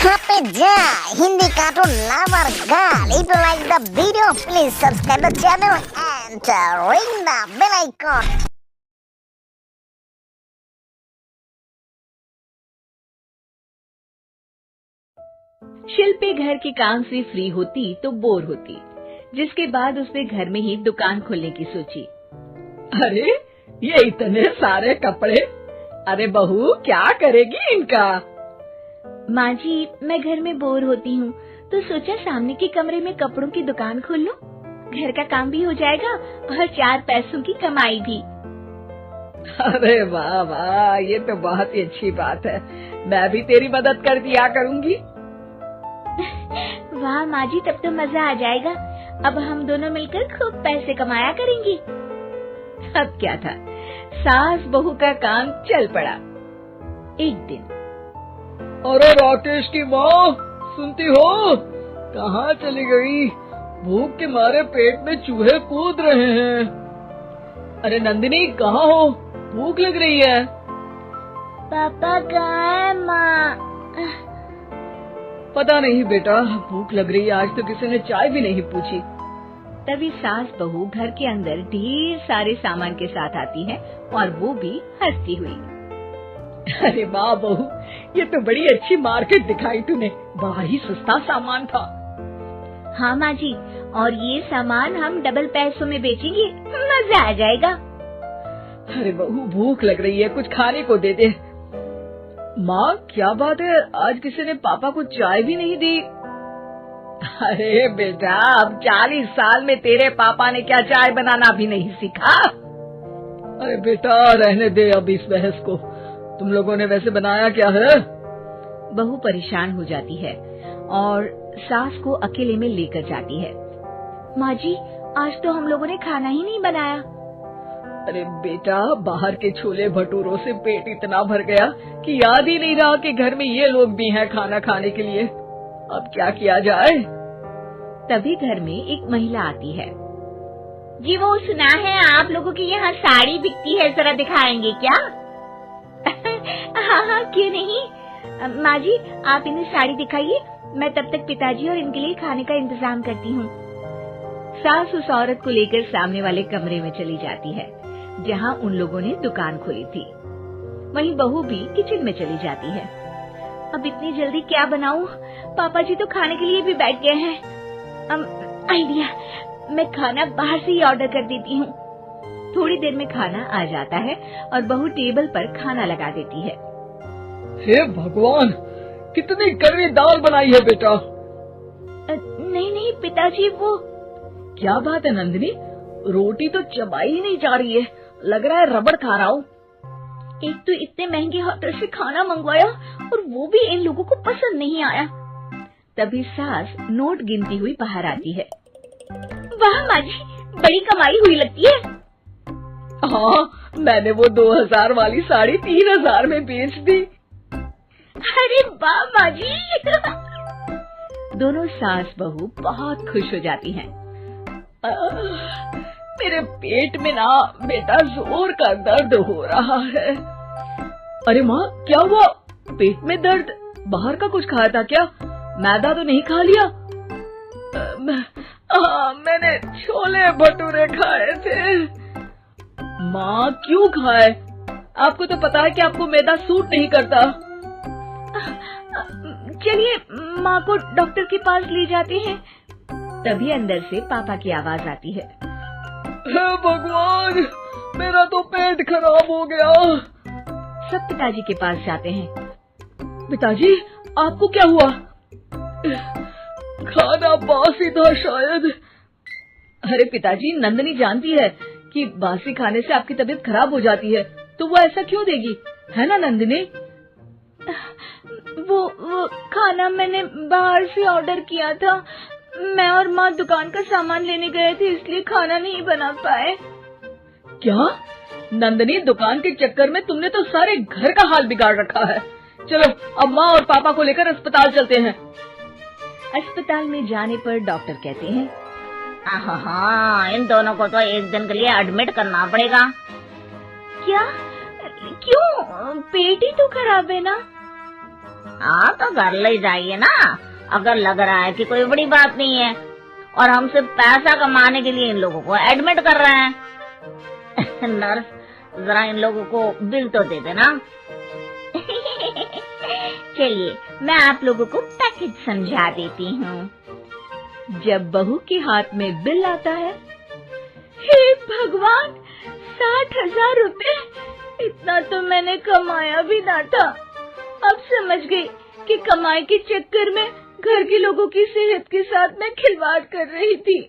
Happy Jai Hindi cartoon lover girl. If you like the video, please subscribe the channel and ring the bell icon. शिल्पी घर के काम से free होती तो bore होती, जिसके बाद उसने घर में ही दुकान खोलने की सोची। अरे ये इतने सारे कपड़े, अरे बहू क्या करेगी इनका? माँ जी, मैं घर में बोर होती हूँ तो सोचा सामने के कमरे में कपड़ों की दुकान खोल लूं। घर का काम भी हो जाएगा और 4 पैसों की कमाई भी। अरे वाह वाह, ये तो बहुत ही अच्छी बात है। मैं भी तेरी मदद कर दिया करूँगी। वाह माँ जी, तब तो मजा आ जाएगा। अब हम दोनों मिलकर खूब पैसे कमाया करेंगे। अब क्या था, सास बहू का काम चल पड़ा। एक दिन, अरे राकेश की माँ, सुनती हो? कहाँ चली गई? भूख के मारे पेट में चूहे कूद रहे हैं। अरे नंदिनी, कहाँ हो? भूख लग रही है। पापा कहाँ है माँ? पता नहीं बेटा, भूख लग रही है। आज तो किसी ने चाय भी नहीं पूछी। तभी सास बहू घर के अंदर ढेर सारे सामान के साथ आती है और वो भी हंसती हुई। अरे वाह बहू, ये तो बड़ी अच्छी मार्केट दिखाई तूने। बड़ा ही सस्ता सामान था। हाँ माँ जी, और ये सामान हम डबल पैसों में बेचेंगे, मजा आ जाएगा। अरे बहू, भूख लग रही है, कुछ खाने को दे दे। माँ क्या बात है, आज किसी ने पापा को चाय भी नहीं दी? अरे बेटा, अब 40 साल में तेरे पापा ने क्या चाय बनाना भी नहीं सीखा? अरे बेटा रहने दे अब इस बहस को। तुम लोगों ने वैसे बनाया क्या है? बहू परेशान हो जाती है और सास को अकेले में लेकर जाती है। माँ जी, आज तो हम लोगों ने खाना ही नहीं बनाया। अरे बेटा, बाहर के छोले भटूरों से पेट इतना भर गया कि याद ही नहीं रहा कि घर में ये लोग भी हैं खाना खाने के लिए। अब क्या किया जाए? तभी घर में एक महिला आती है। जी, वो सुना है आप लोगों के यहाँ साड़ी बिकती है, जरा दिखाएंगे क्या? हाँ, क्यों नहीं। माँ जी, आप इन्हें साड़ी दिखाइए, मैं तब तक पिताजी और इनके लिए खाने का इंतजाम करती हूँ। सास उस औरत को लेकर सामने वाले कमरे में चली जाती है जहाँ उन लोगों ने दुकान खोली थी। वहीं बहू भी किचन में चली जाती है। अब इतनी जल्दी क्या बनाऊं? पापा जी तो खाने के लिए भी बैठ गए हैं। आइडिया, मैं खाना बाहर से ही ऑर्डर कर देती हूँ। थोड़ी देर में खाना आ जाता है और बहू टेबल पर खाना लगा देती है। हे भगवान, कितनी कड़वी दाल बनाई है बेटा। नहीं पिताजी, वो क्या बात है नंदिनी, रोटी तो चबाई ही नहीं जा रही है, लग रहा है रबड़ खा रहा हूँ। एक तो इतने महंगे होटल से खाना मंगवाया और वो भी इन लोगों को पसंद नहीं आया। तभी सास नोट गिनती हुई बाहर आती है। वाह माँ जी, बड़ी कमाई हुई लगती है। हाँ, मैंने वो 2000 वाली साड़ी 3000 में बेच दी। अरे वाह माँ जी। दोनों सास बहू बहुत खुश हो जाती हैं। मेरे पेट में ना बेटा जोर का दर्द हो रहा है। अरे माँ, क्या हुआ? पेट में दर्द? बाहर का कुछ खाया था क्या? मैदा तो नहीं खा लिया? मैंने छोले भटूरे खाए थे। माँ क्यों खाए? आपको तो पता है कि आपको मैदा सूट नहीं करता। चलिए माँ को डॉक्टर के पास ले जाते हैं। तभी अंदर से पापा की आवाज आती है। हे भगवान, मेरा तो पेट खराब हो गया। सब पिताजी के पास जाते हैं। पिताजी, आपको क्या हुआ? खाना बासी था शायद। अरे पिताजी, नंदिनी जानती है कि बासी खाने से आपकी तबीयत खराब हो जाती है, तो वो ऐसा क्यों देगी, है ना नंदिनी? वो खाना मैंने बाहर से ऑर्डर किया था। मैं और माँ दुकान का सामान लेने गए थे, इसलिए खाना नहीं बना पाए। क्या नंदिनी, दुकान के चक्कर में तुमने तो सारे घर का हाल बिगाड़ रखा है। चलो अब माँ और पापा को लेकर अस्पताल चलते हैं। अस्पताल में जाने पर डॉक्टर कहते हैं, हाँ, इन दोनों को तो एक दिन के लिए एडमिट करना पड़ेगा। क्या? क्यों? पेट ही तो खराब है ना। हाँ तो घर ले जाइए ना, अगर लग रहा है कि कोई बड़ी बात नहीं है और हम सिर्फ पैसा कमाने के लिए इन लोगों को एडमिट कर रहे हैं। नर्स, जरा इन लोगों को बिल तो दे देना। चलिए मैं आप लोगों को पैकेज समझा देती हूँ। जब बहू के हाथ में बिल आता है, हे भगवान, 60,000 रुपए! इतना तो मैंने कमाया भी ना था। अब समझ गई कि कमाई के चक्कर में घर के लोगों की सेहत के साथ मैं खिलवाड़ कर रही थी।